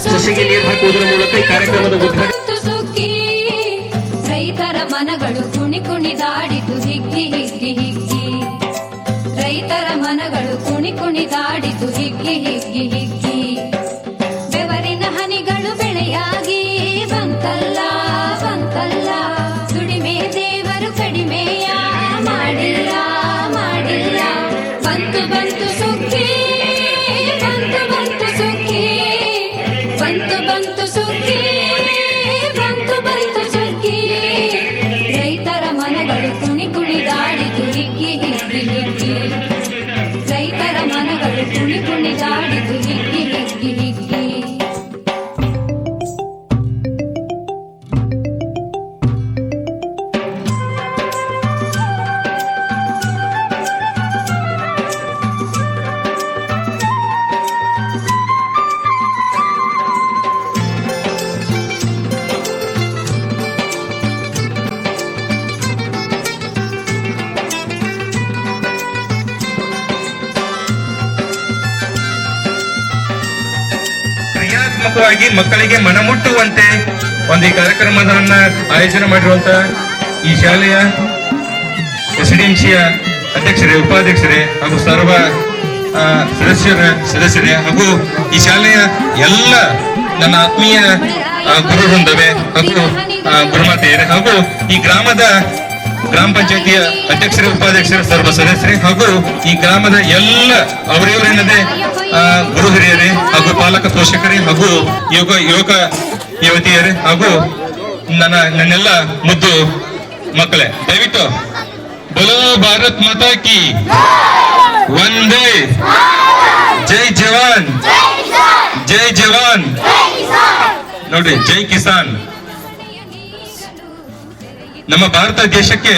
ಸಸಿಗೆ ನೀರು ಹಾಕುವುದರ ಮೂಲಕ ಈ ಕಾರ್ಯಕ್ರಮದ ಉದ್ಘಾಟನೆ. ರೈತರ ಮನಗಳು ಕುಣಿ ಕುಣಿದಾಡಿತು ಹಿಗ್ಗಿ ಹಿಗ್ಗಿ ಹಿಗ್ಗಿ. ರೈತರ ಮನಗಳು ಕುಣಿ ಕುಣಿದಾಡಿತು ಹಿಗ್ಗಿ ಹಿಗ್ಗಿ ಹಿಗ್ಗಿ. ಬೆವರಿನ ಹನಿಗಳು ಬೆಳೆಯಾಗಿ ಬಂತಲ್ಲ ಬಂತಲ್ಲ. ದುಡಿಮೆ ದೇವರು ಕಡಿಮೆಯ ಮಾಡಿಲ್ಲ ಮಾಡಿಲ್ಲ. ಬಂತು ಬಂತು ಸುಗ್ಗಿ ಬಂತು ಬಂತು ಸುಗ್ಗಿ. ಬಂತು ಬಂತು ಸುಗ್ಗಿ ಬಂತು ಬಂತು ಸುಗ್ಗಿ. ರೈತರ ಮನಗಳು ಕುಣಿ ಕುಣಿದಾಡಿತು ಹಿಗ್ಗಿ ಹಿಗ್ಗಿ ಹಿಗ್ಗಿ. ರೈತರ ಮನಗಳು ಕುಣಿ ಕುಣಿದಾಡಿತು ಹಿಗ್ಗಿ ಹಿಗ್ಗಿ ಹಿಗ್ಗಿ. ಕ್ರಿಯಾತ್ಮಕವಾಗಿ ಮಕ್ಕಳಿಗೆ ಮನಮುಟ್ಟುವಂತೆ ಒಂದು ಈ ಕಾರ್ಯಕ್ರಮದನ್ನ ಆಯೋಜನೆ ಮಾಡಿರುವಂತ ಈ ಶಾಲೆಯ ಎಸ್ಡಿಎಂಸಿಯ ಅಧ್ಯಕ್ಷರೇ, ಉಪಾಧ್ಯಕ್ಷರೇ ಹಾಗೂ ಸರ್ವ ಸದಸ್ಯರೇ ಹಾಗೂ ಈ ಶಾಲೆಯ ಎಲ್ಲ ನನ್ನ ಆತ್ಮೀಯ ಗುರು ವೃಂದವೇ ಹಾಗೂ ಗುರುಮಾತೆಯರೇ ಹಾಗೂ ಈ ಗ್ರಾಮ ಪಂಚಾಯತಿಯ ಅಧ್ಯಕ್ಷರೇ, ಉಪಾಧ್ಯಕ್ಷರೇ, ಸರ್ವ ಸದಸ್ಯರೇ ಹಾಗೂ ಈ ಗ್ರಾಮದ ಎಲ್ಲ ಅವರಿವರೆನ್ನದೇ ಗುರು ಹಿರಿಯರೇ ಹಾಗೂ ಪಾಲಕ ಪೋಷಕರೇ ಹಾಗೂ ಯುವಕ ಯುವತಿಯರೇ ಹಾಗೂ ನನ್ನೆಲ್ಲ ಮುದ್ದು ಮಕ್ಕಳೇ, ದಯವಿಟ್ಟು ಬೋಲೋ ಭಾರತ್ ಮಾತಾ ಕಿ ವಂದೇ. ಜೈ ಜವಾನ್ ಜೈ ಜವಾನ್. ನೋಡ್ರಿ, ಜೈ ಕಿಸಾನ್. ನಮ್ಮ ಭಾರತ ದೇಶಕ್ಕೆ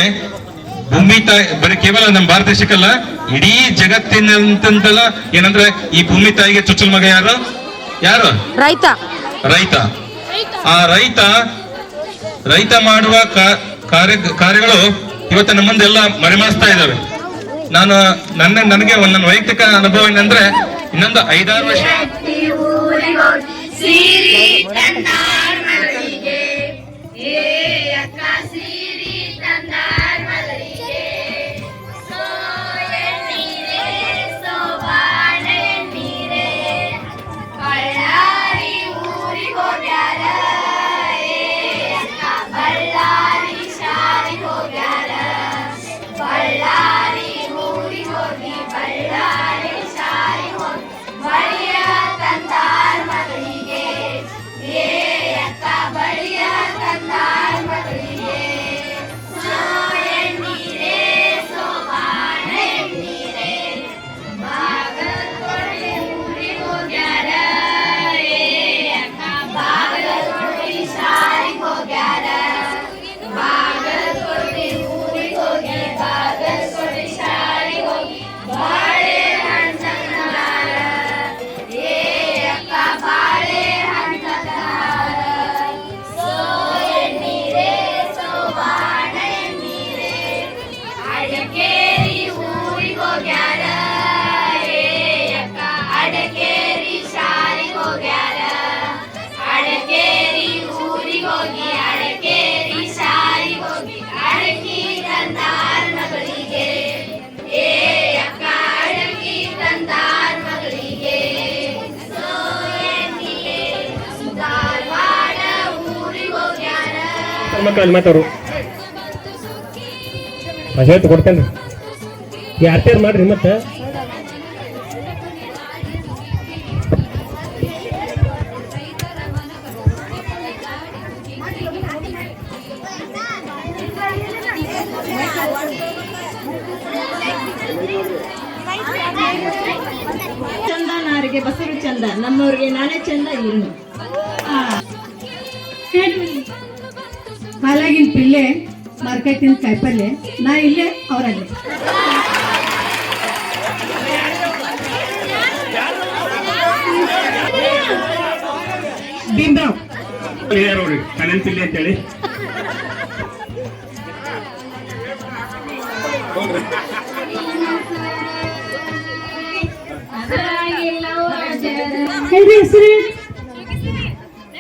ಭೂಮಿ ತಾಯಿ ಬರೀ ಕೇವಲ ನಮ್ಮ ಭಾರತ ದೇಶಕ್ಕಲ್ಲ, ಇಡೀ ಜಗತ್ತಿನಂತಲ್ಲ ಏನಂದ್ರೆ ಈ ಭೂಮಿ ತಾಯಿಗೆ ಚುಚ್ಚಲ್ ಮಗ ಯಾರು? ರೈತ. ಆ ರೈತ ಮಾಡುವ ಕಾರ್ಯಗಳು ಇವತ್ತು ನಮ್ಮ ಮುಂದೆಲ್ಲ ಮರೆಮಾಚ್ತಾ ಇದ್ದಾವೆ. ನನಗೆ ನನ್ನ ವೈಯಕ್ತಿಕ ಅನುಭವ ಏನಂದ್ರೆ, ಇನ್ನೊಂದು 5-6 ವರ್ಷ ಮಕ್ಕಳಲ್ಲಿ ಮಾತಾಡು ಹೇಳ್ತು ಕೊಡ್ತೇನೆ. ಯಾರ್ಯಾರು ಮಾಡ್ರಿ ಮತ್ತೆ ಚಂದ ನಾರಿಗೆ ಬಸರು ಚಂದ ನಮ್ಮವ್ರಿಗೆ ನಾನೇ ಚಂದ ಇನ್ನು ಹಾಲಾಗಿನ ಪಿಲ್ಲೆ ಮಾರ್ಕೆಟಿನ ಕಾಯಿಪಲ್ಲೆ ನಾ ಇಲ್ಲೇ ಅವರಲ್ಲಿ ಭೀಮ್ರಾವ್ ನೋಡ್ರಿ ಕಣಂತಿಲ್ಲಿ ಅಂತೇಳಿ ಹೆಸರು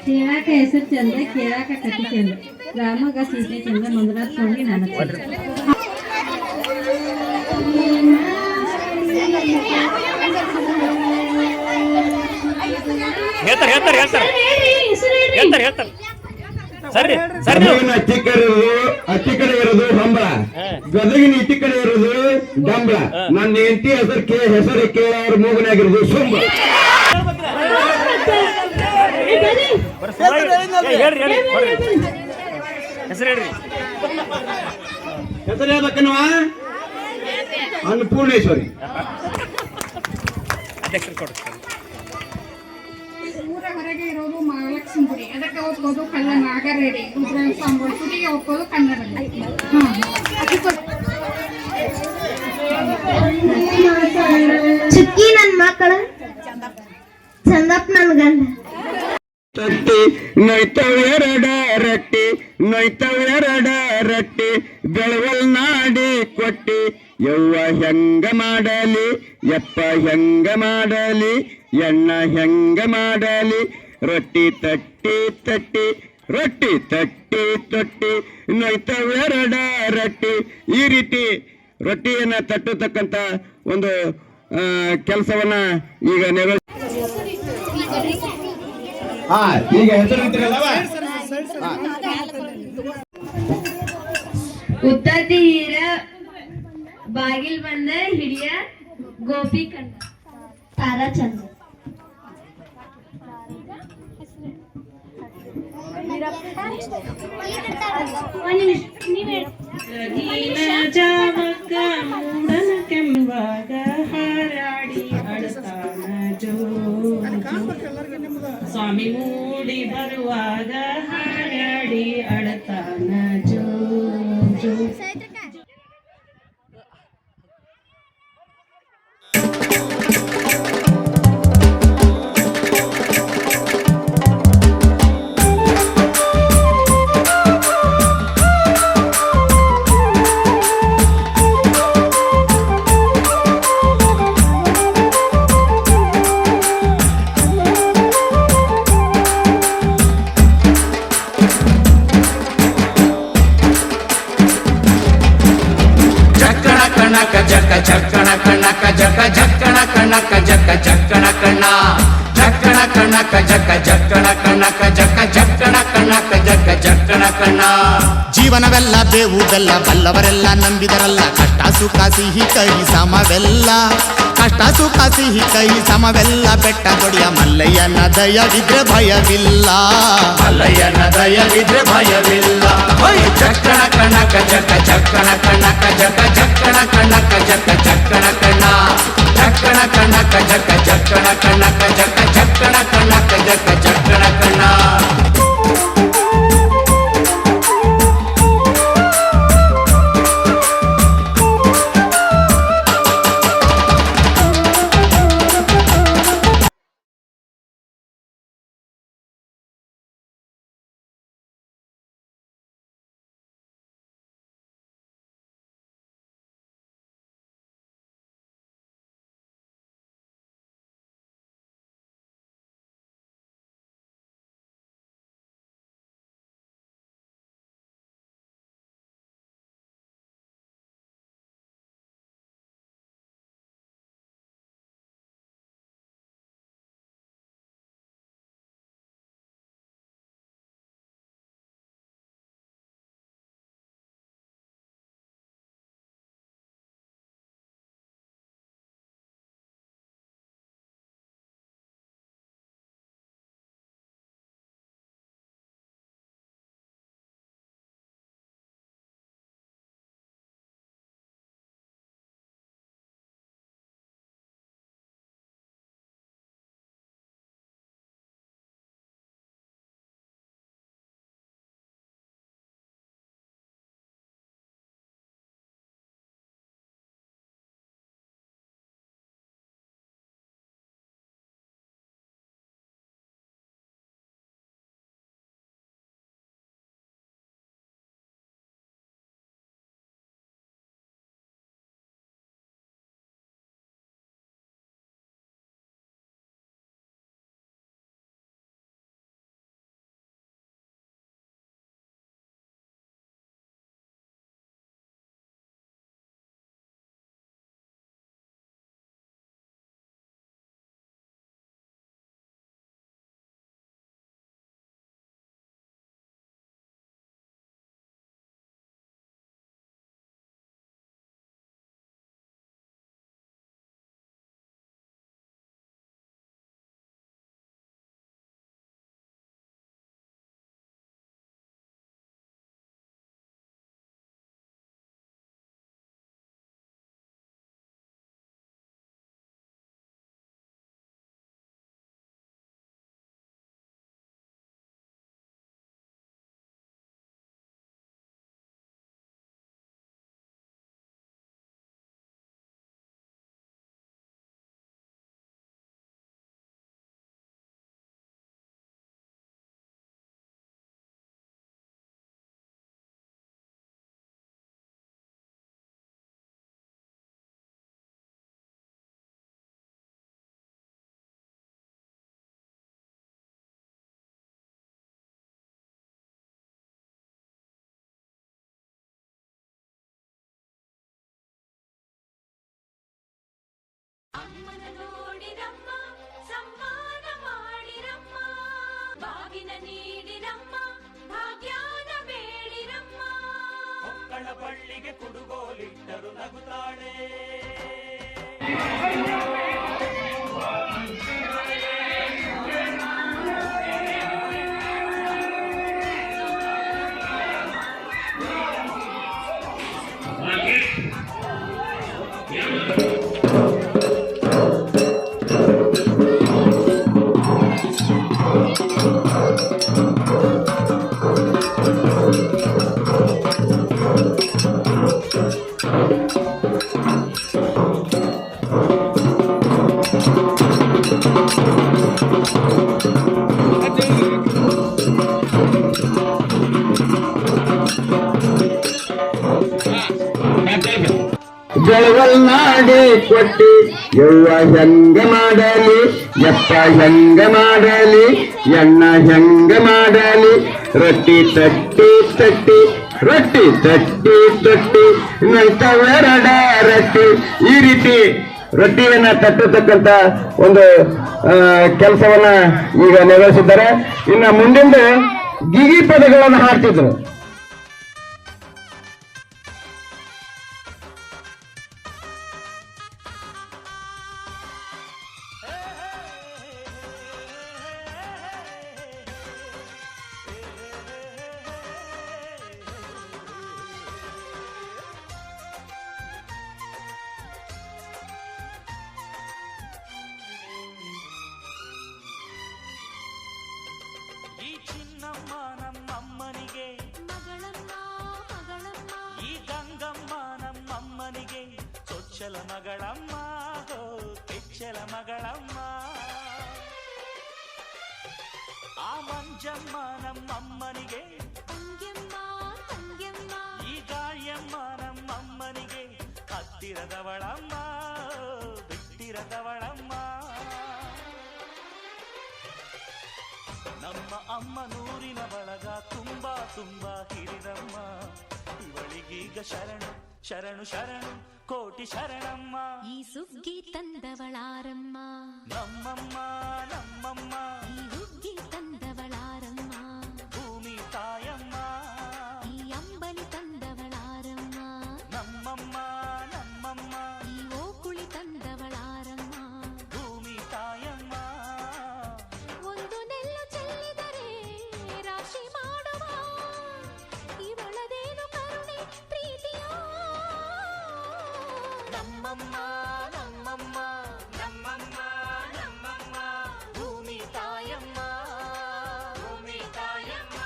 ಕೇಳಾಕ ಹೆಸರು ಚಂದ ಕೇಳಾಕ ಕತಿ ಚಂದ ರಾಮಗ ಸೀತೆ ಚಂದ ಮಂಜುನಾಥ್ ಸ್ವಾಮಿ ನಾನು ಅತ್ತಿ ಕಡೆ ಇರೋದು ಹಂಬಳ ಗದಗಿನ ಇತಿ ಕಡೆ ಇರೋದು ಡಂಬಳ ನನ್ನ ಹೆಂಡತಿ ಹೆಸರು ಕೇಳೋರು ಮೂಗನಾಗಿರೋದು ಸುಂಬ ಹೆಸರು ಹೇಳ್ಬೇಕನ್ನುವ ಅನ್ನಪೂರ್ಣೇಶ್ವರಿ ಊರ ಹೊರಗೆ ಇರೋದು ಮಹಾಲಕ್ಷ್ಮಿ ಗುಡಿ ಅದಕ್ಕೆ ಹೋಗ್ಬೋದು ಕಳ್ಳ ನಾಗರೇಡಿ ರುದ್ರಾಯ ಸ್ವಾಮಿಗಳು ತುಟಿಗೆ ಹೋಗ್ಬೋದು ಕನ್ನಡ ಚುಕ್ಕಿ ನನ್ ಮಕ್ಕಳ ಚಂದಪ್ಪ ನನ್ ಗಂಡ ತಟ್ಟಿ ನೊಯ್ತವೆರಡ ರಟ್ಟಿ ಬೆಳವಲ್ ನಾಡಿ ಕೊಟ್ಟಿ ಯವ್ವ ಹೆಂಗ ಮಾಡಲಿ ಯಪ್ಪ ಹೆಂಗ ಮಾಡಲಿ ಎಣ್ಣ ಹೆಂಗ ಮಾಡಲಿ ರೊಟ್ಟಿ ತೊಟ್ಟಿ ನೊಯ್ತವೆರಡ ರಟ್ಟಿ ಈ ರೀತಿ ರೊಟ್ಟಿಯನ್ನ ತಟ್ಟತಕ್ಕಂತ ಒಂದು ಕೆಲಸವನ್ನ ಈಗ ಈಗ ಹೆಸರು ಉತ್ತರ ತೀರ ಬಾಗಿಲ್ ಬಂದ ಹಿಡಿಯ ಗೋಪಿ ಕಂಡ ತಾರಾ ಚಂದ ಜಾವಕ್ಕ ಮೂಡನ ಕೆಂಬಾಗ ಹಾರಾಡಿ ಅಳತಾನ ಜೋ ಸ್ವಾಮಿ ಮೂಡಿ ಬರುವಾಗ ಹಾರಾಡಿ ಅಳತಾನ ಜೋ ಜೋ ಜಕ್ಕಣ ಕಣಕ ಜಕ ಜಕ್ಕಣ ಕಣಕ ಜಕ ಜಕ್ಕಣ ಕಣ್ಣ ಜಕ್ಕಣ ಕಣಕ ಜಕ ಜಕ್ಕಣ ಕಣಕ ಜಕ ಜಕ್ಕಣ ಕಣಕ ಜಕ ಜಕ್ಕಣ ಕಣ್ಣ ಜೀವನವೆಲ್ಲ ಬೇವು ಬೆಲ್ಲ ಬಲ್ಲವರೆಲ್ಲ ನಂಬಿದರಲ್ಲ ಕಷ್ಟ ಸುಖ ಸಿಹಿ ಕೈ ಸಮವೆಲ್ಲ ಕಷ್ಟ ಸುಖ ಸಿಹಿ ಕೈ ಸಮವೆಲ್ಲ ಬೆಟ್ಟ ಕೊಡಿಯ ಮಲ್ಲಯ್ಯನ ದಯವಿದ್ರೆ ಭಯವಿಲ್ಲ ಮಲ್ಲಯ್ಯನ ದಯವಿದ್ರೆ ಭಯವಿಲ್ಲ ಜಕ್ಕಣ ಕಣಕ ಜಕ ಜಕ್ಕಣ ಕಣಕ ಜಕ ಜಕ್ಕಣ ಕಣಕ ಜಕ ಜಕ್ಕಣ ಕಣ್ಣ ಜಕ್ಕಣ ಕಣಕ ಜಕ ಜಕ್ಕಣ ಕಣಕ ಜಕ ಜಕ್ಕಣ ಕಣಕ ಜಕ ಜಕ್ಕಣ ಕಣ್ಣ ನೋಡಿರಮ್ಮ ಸಮ್ಮಾನ ಮಾಡಿರಮ್ಮ ಬಾಗಿನ ನೀಡಿರಮ್ಮ ಭಾಗ್ಯಾನ ಬೇಡಿರಮ್ಮ ಮಕ್ಕಳ ಬಳ್ಳಿಗೆ ಕುಡುಗೋಲಿಟ್ಟರು ನಗುತ್ತಾಳೆ ಜಳವಲ್ನಾಡಿ ಕೊಟ್ಟಿ ಯವ್ವ ಹೆಂಗ ಮಾಡಲಿ ಯಪ್ಪ ಹೆಂಗ ಮಾಡಲಿ ಎಣ್ಣ ಹೆಂಗ ಮಾಡಲಿ ರೊಟ್ಟಿ ತಟ್ಟಿ ತಟ್ಟಿ ರೊಟ್ಟಿ ತಟ್ಟಿ ತಟ್ಟಿ ನಂತವೆರಡ ರೊಟ್ಟಿ ಈ ರೀತಿ ರೊಟ್ಟಿಯನ್ನ ತಟ್ಟತಕ್ಕಂತ ಒಂದು ಕೆಲಸವನ್ನ ಈಗ ನೆರವೇರಿಸಿದ್ದಾರೆ. ಇನ್ನ ಮುಂದಿಂದ ಗಿಗಿ ಪದಗಳನ್ನು ಹಾಡ್ತಿದ್ರು. ಈ ಚಿನ್ನಮ್ಮ ನಮ್ಮಮ್ಮನಿಗೆ ಮಗಳಮ್ಮ ಮಗಳಮ್ಮ ಈ ಗಂಗಮ್ಮ ನಮ್ಮಮ್ಮನಿಗೆ ಚೊಚ್ಚಲ ಮಗಳಮ್ಮ ಹೋ ಕೆಚ್ಚಲ ಮಗಳಮ್ಮ ಆ ಮಂಜಮ್ಮ ನಮ್ಮಮ್ಮನಿಗೆ ತಂಗ್ಯಮ್ಮ ತಂಗ್ಯಮ್ಮ ಈ ಗಾಳಿಯಮ್ಮ ನಮ್ಮಮ್ಮನಿಗೆ ಹತ್ತಿರದವಳಮ್ಮ ಬಿಟ್ಟಿರದವಳಮ್ಮ ನಮ್ಮ ಅಮ್ಮ ನೂರಿನ ಬಳಗ ತುಂಬಾ ತುಂಬಾ ಹಿರಿದಮ್ಮ ಇವಳಿಗೀಗ ಶರಣು ಶರಣು ಶರಣು ಕೋಟಿ ಶರಣಮ್ಮ ಈ ಸುಗ್ಗಿ ತಂದವಳಾರಮ್ಮ ನಮ್ಮಮ್ಮ ನಮ್ಮಮ್ಮ ಈ ಹುಗ್ಗಿ ತಂದವಳಾರಮ್ಮ ಭೂಮಿ ತಾಯಮ್ಮ ಈ ಅಂಬಲಿ ತಂದವಳಾರಮ್ಮ ನಮ್ಮಮ್ಮ ನಮ್ಮಮ್ಮ ಈ ಓಕುಳಿ ತಂದವಳಾರಮ್ಮ ಭೂಮಿ ತಾಯಮ್ಮ ಒಂದು ನೆಲ್ಲು ಚೆಲ್ಲಿದರೆ ರಾಶಿ ಮಾಡುವ ಇವಳದೇನು ಕರುಣೆ ಪ್ರೀತಿಯೋ ನಮ್ಮಮ್ಮ ನಮ್ಮಮ್ಮ ನಮ್ಮಮ್ಮ ನಮ್ಮಮ್ಮ ಭೂಮಿ ತಾಯಮ್ಮ ಭೂಮಿ ತಾಯಮ್ಮ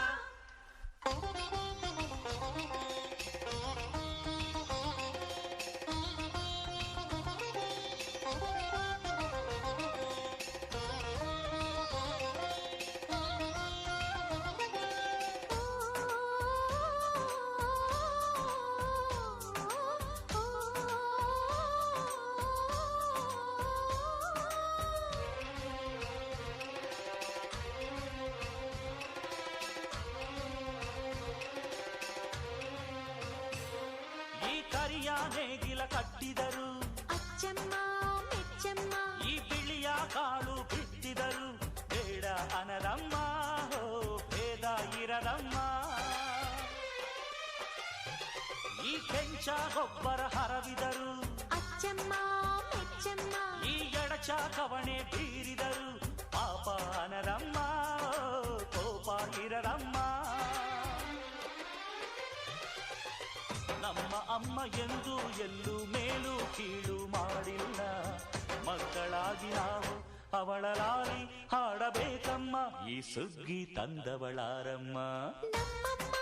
ಈ ಕರಿಯ ನೇಗಿಲ ಕಟ್ಟಿದರು ಅಚ್ಚಮ್ಮ ಮೆಚ್ಚಮ್ಮ ಈ ಬಿಳಿಯ ಕಾಳು ಬಿತ್ತಿದರು ಬೇಡ ಅನದಮ್ಮ ಹೋ ಭೇದ ಇರದಮ್ಮ ಈ ಕೆಂಚ ಗೊಬ್ಬರ ಹರವಿದರು ಅಚ್ಚಮ್ಮ ಮೆಚ್ಚಮ್ಮ ಈ ಎಡಚ ಕವಣೆ ಬೀರಿದರು ಪಾಪ ಅನದಮ್ಮ ಕೋಪ ಇರದಮ್ಮ ನಮ್ಮ ಅಮ್ಮ ಎಂದು ಎಲ್ಲೂ ಮೇಲು ಕೀಳು ಮಾಡಿಲ್ಲ ಮಕ್ಕಳಾಗಿ ನಾವು ಅವಳ ಲಾಲಿ ಹಾಡಬೇಕಮ್ಮ ಈ ಸುಗ್ಗಿ ತಂದವಳಾರಮ್ಮ ನಮ್ಮಮ್ಮ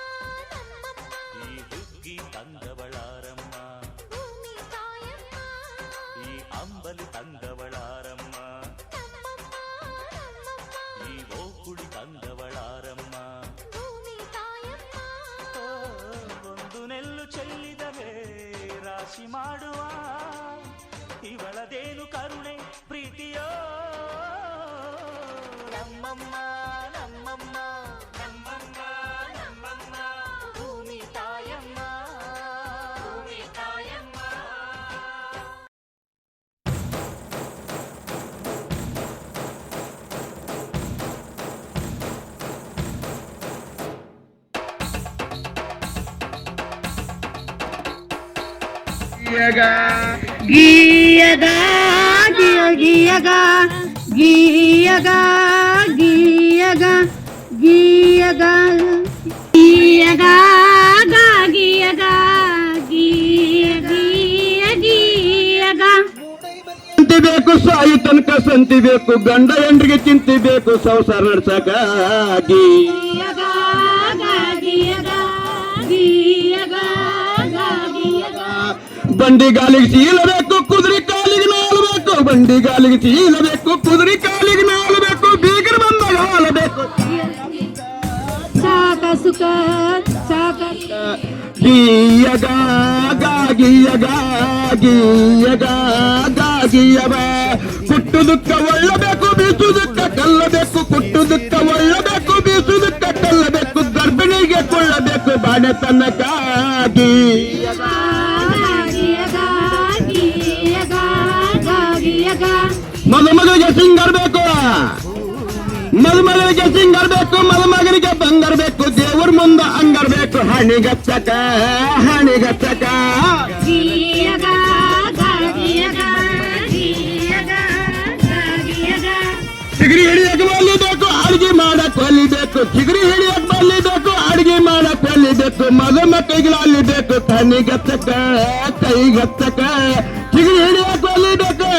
ನಮ್ಮಮ್ಮ ಈ ಹುಗ್ಗಿ ತಂದವಳಾರಮ್ಮ ಭೂಮಿ ತಾಯಮ್ಮ ಈ ಅಂಬಲಿ ತಂದವಳಾರಮ್ಮ ನಮ್ಮಮ್ಮ ನಮ್ಮಮ್ಮ ಈ ಓಕುಳಿ ತಂದವಳಾರಮ್ಮ ಭೂಮಿ ತಾಯಮ್ಮ ಒಂದು ನೆಲ್ಲು ಚೆಲ್ಲಿದರೆ ರಾಶಿ ಮಾಡುವ ಇವಳದೇನು ಕರುಣೆ ಪ್ರೀತಿಯೋ ನಮ್ಮಮ್ಮ ನಮ್ಮಮ್ಮ ನಮ್ಮಮ್ಮ ನಮ್ಮಮ್ಮ ಭೂಮಿ ತಾಯಮ್ಮ ಭೂಮಿ ತಾಯಮ್ಮ ಗೀಯಗ ಗೀಯಗ ಗೀಯಗ ಗೀಯಗ ಗೀಯಗ ಗೀಯಗ ಗೀಯಗ ಗೀಯಗ ಸಂತಿ ಬೇಕು ಸಾಯಿ ತನಕ ಸಂತಿ ಬೇಕು ಗಂಡ ಹೆಂಡ್ರಿಗೆ ಚಿಂತಿ ಬೇಕು ಸಂಸಾರ ನಡ್ಸಕ ಗೀಯಗ ಗೀಯಗ ಗೀಯಗ ಗೀಯಗ ಬಂಡಿ ಗಾಲಿಗೆ ಚೀಲಬೇಕು ಕುದುರೆ ಕಾಲಿಗೆ ನಾಲ್ಬೇಕು ಬಂಡಿ ಗಾಲಿಗೆ ಚೀಲಬೇಕು ಕುದುರೆ ಕಾಲಿಗೆ ನಾಲ್ಬೇಕು ಬೀಗರ ಬಂದಾಗ ಹಾಲಬೇಕು ಸಾಕ ಸುಖ ಸಾಕ ಗೀಯಗ ಗೀಯಗ ಗೀಯಗ ಗೀಯವ ಕುಟ್ಟು ದುಃಖ ಒಳ್ಳಬೇಕು ಬೀಸು ದುಃಖ ಕಲ್ಲಬೇಕು ಕುಟ್ಟು ದುಃಖ ಒಳ್ಳಬೇಕು ಬೀಸು ದುಃಖ ಕಲ್ಲಬೇಕು ಗರ್ಭಿಣಿಗೆ ಕೊಳ್ಳಬೇಕು ಬಾಣೆ ತನ್ನಕ ಗೀಯಗ ಮದುಮಗಳಿಗೆ ಸಿಂಗರ್ ಬೇಕು ಮದುಮಗಳಿಗೆ ಸಿಂಗರ್ ಬೇಕು ಮದುಮಗನಿಗೆ ಬಂಗಾರ ಬೇಕು ದೇವ್ರ ಮುಂದ ಅಂಗರ್ ಬೇಕು ಹಣಿಗಚ್ಚಕ ಹಣಿಗಚ್ಚಕ ಚಿಗರಿ ಹಿಡಿಯಕ್ ಬಲ್ಲಿಬೇಕು ಅಡಿಗೆ ಮಾಡಕ್ ಒಲಿಬೇಕು ಚಿಗರಿ ಹಿಡಿಯಕ್ ಬಲ್ಲಿಬೇಕು ಅಡಿಗೆ ಮಾಡಕ್ ಒಲಿಬೇಕು ಮದುಮಕ್ಕಳಿಗೆ ಅಲ್ಲಿಬೇಕು ಕಣ್ಣಿಗಚ್ಚಕ ಕೈಗಚ್ಚಕ ಚಿಗರಿ ಹಿಡಿಯಕ್ ಒಲಿಬೇಕು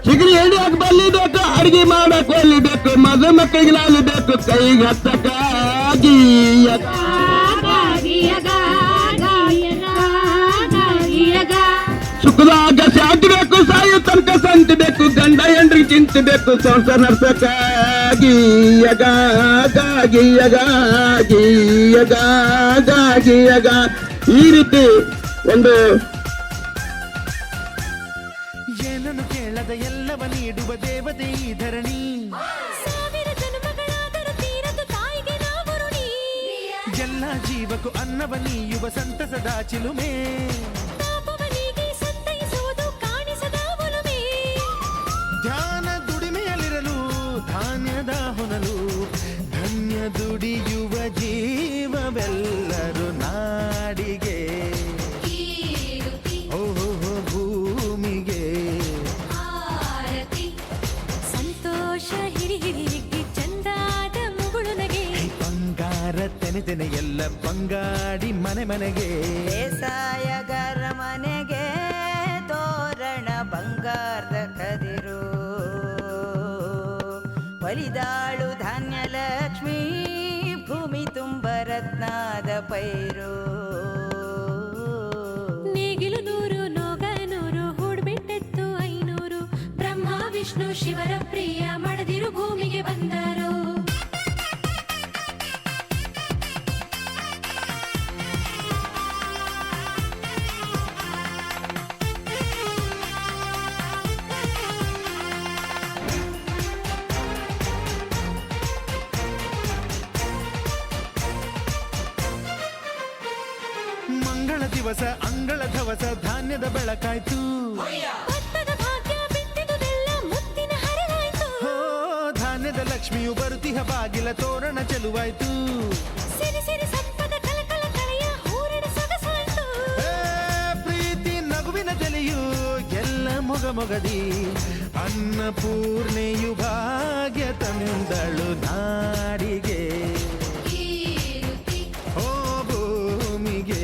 ಚಿಗರಿ ಹಿಡಿಯಕ್ ಬಲ್ಲಿಬೇಕು ಅಡಿಗೆ ಮಾಡಕ್ ಒಲಿಬೇಕು ಮದುಮಕ್ಕಳಿಗೆ ಅಲ್ಲಿಬೇಕು ಕೈಗೆ ಹಚ್ಚಕ ಗೀಯಕ ಸುಖದಾಗ ಶಾಂತಿ ಬೇಕು ಸಾಯು ತನಕ ಸಂತಿ ಬೇಕು ಗಂಡ ಹೆಂಡ್ರಿಗೆ ಚಿಂತೆ ಬೇಕು ಸಂಸಾರ ನಡ್ಸಕ ಗೀಯಗ ಗೀಯಗ ಗೀಯಗ ಗೀಯಗ ಈ ರೀತಿ ಒಂದು ಏನನ್ನು ಕೇಳದ ಎಲ್ಲವ ನೀಡುವ ದೇವತೆ ಈ ಧರಣಿ ಸಾವಿರ ಜನ್ಮಗಳಾದರೂ ತೀರದು ತಾಯಿಗೆ ನಾವು ಋಣಿ ಎಲ್ಲ ಜೀವಕ್ಕೂ ಅನ್ನವ ನೀಯುವ ಸಂತಸದ ಚಿಲುಮೆ ಪಾಪವನಿಗೆ ಸಂತೈಸುವುದು ಕಾಣಿಸದ ಒಲುಮೆ ಧ್ಯಾನ ದುಡಿಮೆಯಲ್ಲಿರಲು ಧಾನ್ಯದ ಹೊನಲು ಧನ್ಯ ದುಡಿಯುವ ಜೀವವೆಲ್ಲರೂ ನಾಡಿಗೆ ಓಹೋ ಭೂಮಿಗೆ ಸಂತೋಷ ಹಿರಿ ಹಿರಿ ಹಿಗ್ಗಿ ಚಂದಾದ ಮುಗುಳು ನಗೆ ಬಂಗಾರ ತೆನೆ ಎಲ್ಲ ಬಂಗಾಡಿ ಮನೆ ಮನೆಗೆ ಬೇಸಾಯಗಾರ ಮನೆಗೆ ತೋರಣ ಬಂಗಾರದ ಕದಿರು ಒಲಿದಾಳು ಧಾನ್ಯ ಲಕ್ಷ್ಮೀ ಭೂಮಿ ತುಂಬ ರತ್ನದ ಪೈರು ನೇಗಿಲು ನೂರು ನೋಗ ನೂರು ಹೂಡ್ಬಿಟ್ಟೆತ್ತು 500 ಬ್ರಹ್ಮ ವಿಷ್ಣು ಶಿವರ ಪ್ರಿಯ ಮಡದಿರು ಭೂಮಿಗೆ ಬಂದರು ಮಂಗಳ ದಿವಸ ಅಂಗಳ ಧವಸ ಧಾನ್ಯದ ಬೆಳಕಾಯ್ತು ಭತ್ತದ ಭಾಗ್ಯ ಬಿತ್ತಿದುದೆಲ್ಲ ಮುತ್ತಿನ ಹರವಾಯ್ತು ಹೋ ಧಾನ್ಯದ ಲಕ್ಷ್ಮಿಯು ಬರುತಿಹ ಬಾಗಿಲ ತೋರಣ ಚೆಲುವಾಯ್ತು ಸಿರಿ ಸಿರಿ ಸಂಪದ ಕಲಕಲ ಕಳೆಯ ಹೂರಣ ಸೊಗಸಾಯ್ತು ಏ, ಪ್ರೀತಿ ನಗುವಿನ ಜಲೆಯು ಎಲ್ಲ ಮೊಗಮೊಗದಿ ಅನ್ನಪೂರ್ಣೆಯು ಭಾಗ್ಯ ತಂದಳು ನಾಡಿಗೆ ಓ ಭೂಮಿಗೆ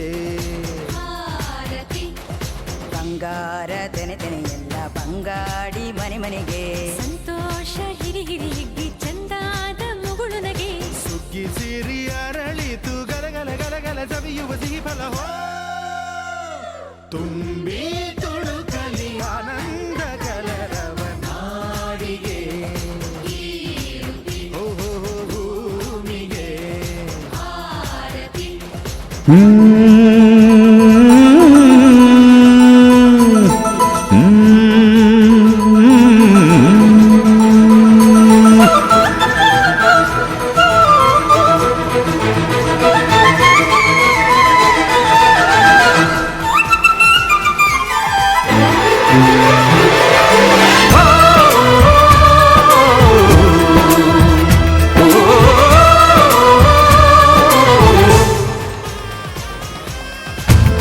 ಬಂಗಾರ ತೆನೆ ಎಲ್ಲ ಬಂಗಾಡಿ ಮನೆ ಮನೆಗೆ ಸಂತೋಷ ಹಿರಿ ಹಿರಿ ಹಿಗ್ಗಿ ಚಂದಾದ ಮುಗುಳು ನಗೆ ಸುಗ್ಗಿ ಸಿರಿ ಅರಳಿತು ಗಲಗಲ ಗಲಗಲ ಸವಿಯುವ ಸಿಹಿ ಫಲ ಹೋ ತುಂಬಿ ತುಳುಕಲಿ ಆನಂದ ಕಲರವ ನಾಡಿಗೆ ಓಹೋ ಭೂಮಿಗೆ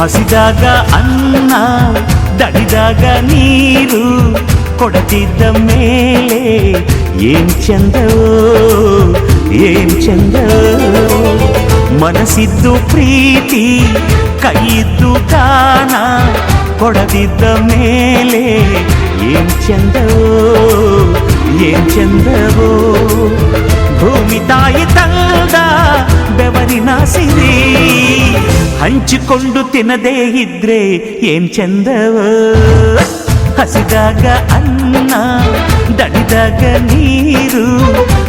ಹಸಿದಾಗ ಅನ್ನ ದಡಿದಾಗ ನೀರು ಕೊಡದಿದ್ದ ಮೇಲೆ ಏನ್ ಚಂದವೋ ಏನ್ ಚಂದವೋ. ಮನಸ್ಸಿದ್ದು ಪ್ರೀತಿ ಕೈಯಿದ್ದು ದಾನ ಕೊಡದಿದ್ದ ಮೇಲೆ ಏನ್ ಚಂದವೋ ಏನ್ ಚಂದವೋ. ಭೂಮಿ ತಾಯಿ ತಂದ ಬೆವರಿನ ಸಿರಿ ಹಂಚಿಕೊಂಡು ತಿನ್ನದೇ ಇದ್ರೆ ಏನ್ ಚಂದವೋ. ಹಸಿದಾಗ ಅನ್ನ ದಡಿದಾಗ ನೀರು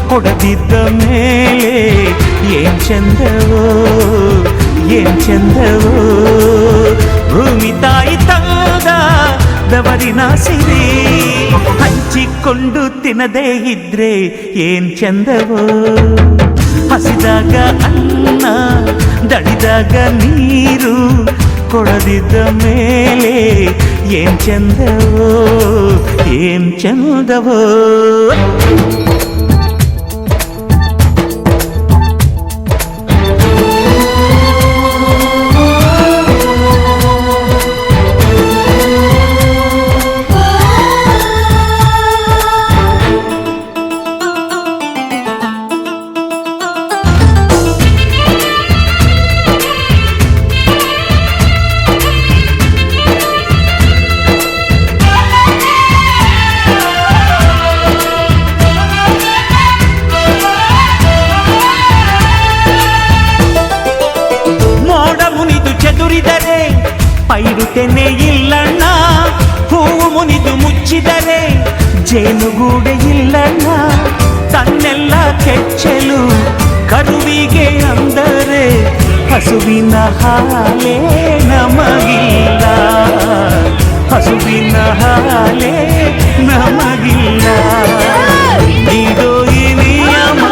ಕೊಡದಿದ್ದ ಮೇಲೆ ಏನ್ ಚಂದವೋ ಏನ್ ಚಂದವೋ. ಭೂಮಿ ತಾಯಿ ತಂದ ಬೆವರಿನ ಸಿರಿ ಹಂಚಿಕೊಂಡು ತಿನ್ನದೇ ಇದ್ರೆ ಏನ್ ಚಂದವೋ. ಹಸಿದಾಗ ಅನ್ನ ದಡಿದಾಗ ನೀರು ಕೊಡದಿದ್ದ ಮೇಲೆ ಏನ್ ಚಂದವೋ ಏನ್ ಚಂದವೋ. ಪೈರುತೆನೆ ಇಲ್ಲಣ್ಣ, ಹೂವು ಮುನಿದು ಮುಚ್ಚಿದರೆ ಜೇನುಗೂಡೆ ಇಲ್ಲಣ್ಣ. ತನ್ನೆಲ್ಲ ಕೆಚ್ಚಲು ಕರುವಿಗೆ ಅಂದರೆ ಹಸುವಿನ ಹಾಲೇ ನಮಗಿಲ್ಲ, ಹಸುವಿನ ಹಾಲೇ ನಮಗಿಲ್ಲ. ನೀಡೋ ಈ ನಿಯಮ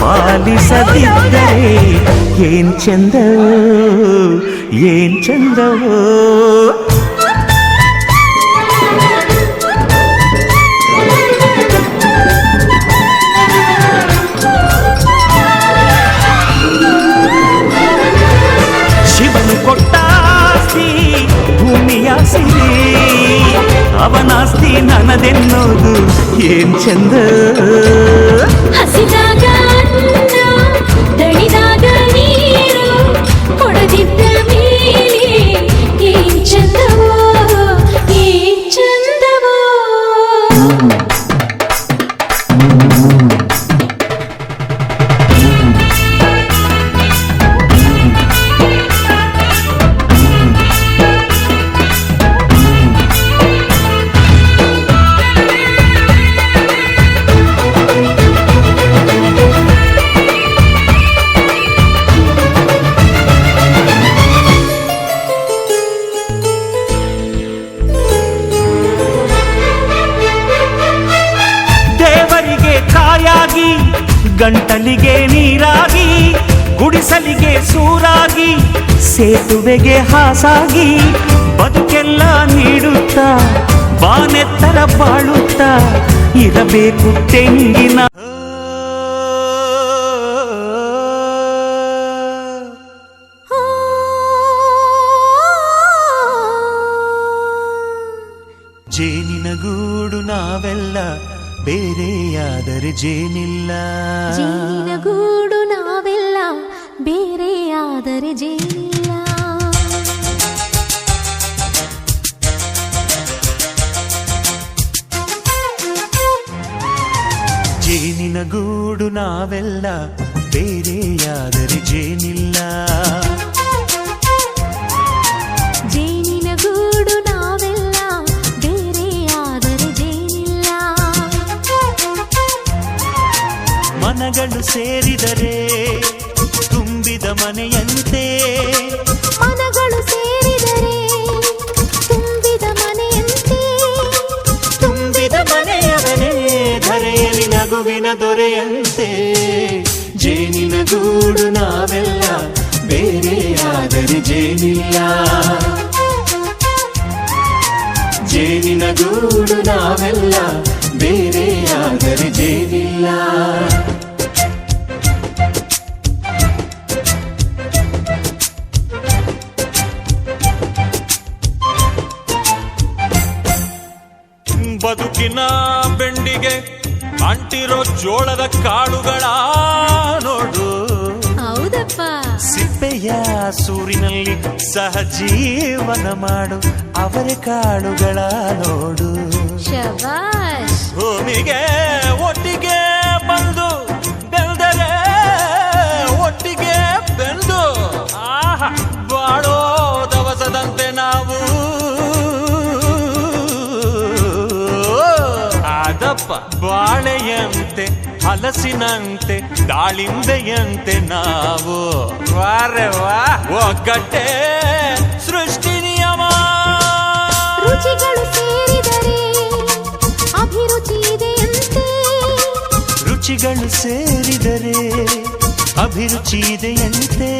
ಪಾಲಿಸದಿದ್ದರೆ ಏನ್ ಚಂದವೋ ಏನ್ ಚಂದವೋ. ಶಿವನು ಕೊಟ್ಟಾಸ್ತಿ ಭೂಮಿಯ ಸಿರಿ, ಅವನಾಸ್ತಿ ನನ್ನದೆನ್ನೋದು ಏನ್ ಚಂದ. ಹಸಿದಾಗ ದಣಿದಾಗ ನೀರು ಕೊಡದಿದ್ದ ಮೇಲೆ ಏನ್ ಚಂದವೋ ಏನ್ ಚಂದವೋ. ಗಂಟಲಿಗೆ ನೀರಾಗಿ, ಗುಡಿಸಲಿಗೆ ಸೂರಾಗಿ, ಸೇತುವೆಗೆ ಹಾಸಾಗಿ, ಬದುಕೆಲ್ಲ ನೀಡುತ್ತಾ ಬಾನೆತ್ತರ ಬಾಳುತ್ತಾ ಇರಬೇಕು ತೆಂಗಿನ. ಜೇನಿನ ಗೂಡು ನಾವೆಲ್ಲ ಬೇರೆಯಾದರೆ ಜೇನಿಲ್ಲ, ಜೇನಿನ ಗೂಡು ನಾವೆಲ್ಲ ಬೇರೆಯಾದರೆ ಜೇನಿಲ್ಲ. ಜೇನಿನ ಗೂಡು ನಾವೆಲ್ಲ ಬೇರೆಯಾದರೆ ಜೇನಿಲ್ಲ, ಜೇನಿನ ಗೂಡು ನಾವೆಲ್ಲ ಬೇರೆಯಾದರೆ ಜೇನಿಲ್ಲ. ಮನಗಳು ಸೇರಿದರೆ ತುಂಬಿದ ಮನೆಯಂತೆ, ಮನಗಳು ಸೇರಿದರೆ ತುಂಬಿದ ಮನೆಯಂತೆ, ತುಂಬಿದ ಮನೆಯವನೇ ಧರೆಯಲ್ಲಿ ನಗುವಿನ ದೊರೆಯಂತೆ. ಜೇನಿನ ಗೂಡು ನಾವೆಲ್ಲ ಬೇರೆಯಾದರೆ ಜೇನಿಲ್ಲ, ಜೇನಿನ ಗೂಡು ನಾವೆಲ್ಲ ಬೇರೆಯಾದರೆ ಜೇನಿಲ್ಲ. ಬದುಕಿನ ಬೆಂಡಿಗೆ ಅಂಟಿರೋ ಜೋಳದ ಕಾಳುಗಳ ನೋಡು. ಹೌದಪ್ಪ. ಸಿಪ್ಪೆಯ ಸೂರಿನಲ್ಲಿ ಸಹಜೀವನ ಮಾಡು ಅವರೆ ಕಾಳುಗಳ ನೋಡು. ಶಬಾಷ್. ಭೂಮಿಗೆ ಒಟ್ಟಿಗೆ ಬಂದು ಬೆಳೆದರೆ ಒಟ್ಟಿಗೆ ಬೆಂದು ಆಹಾ ಬಾಳೋ ದವಸದಂತೆ ನಾವು. ಅದಪ್ಪ ಬಾಳೆಯಂತೆ ಹಲಸಿನಂತೆ ದಾಳಿಂಬೆಯಂತೆ ನಾವು. ವಾರೆ ವಾ ಒಗ್ಗಟ್ಟೆ ಸೃಷ್ಟಿ ನಿಯಮ. ರುಚಿಗಳು ಸೇರಿದರೆ ಅಭಿರುಚಿ ಇದೆಯಂತೆ. ರುಚಿಗಳು ಸೇರಿದರೆ ಅಭಿರುಚಿ ಇದೆಯಂತೆ.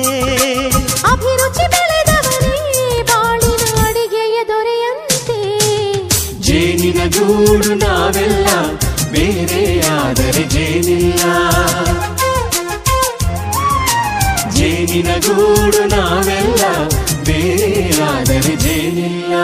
ಅಭಿರುಚಿ ಬೆಳೆದವರೇ ಬಾಳಿನ ಅಡಿಗೆಯ ದೊರೆಯಂತೆ. ಜೇನಿನ ಗೂಡು ನಾವೆಲ್ಲ ಬೇರೆಯಾದರೆ ಜೇನಿಲ್ಲ. ಜೇನಿನ ಗೂಡು ನಾವೆಲ್ಲ ಬೇರೆಯಾದರೆ ಜೇನಿಲ್ಲ.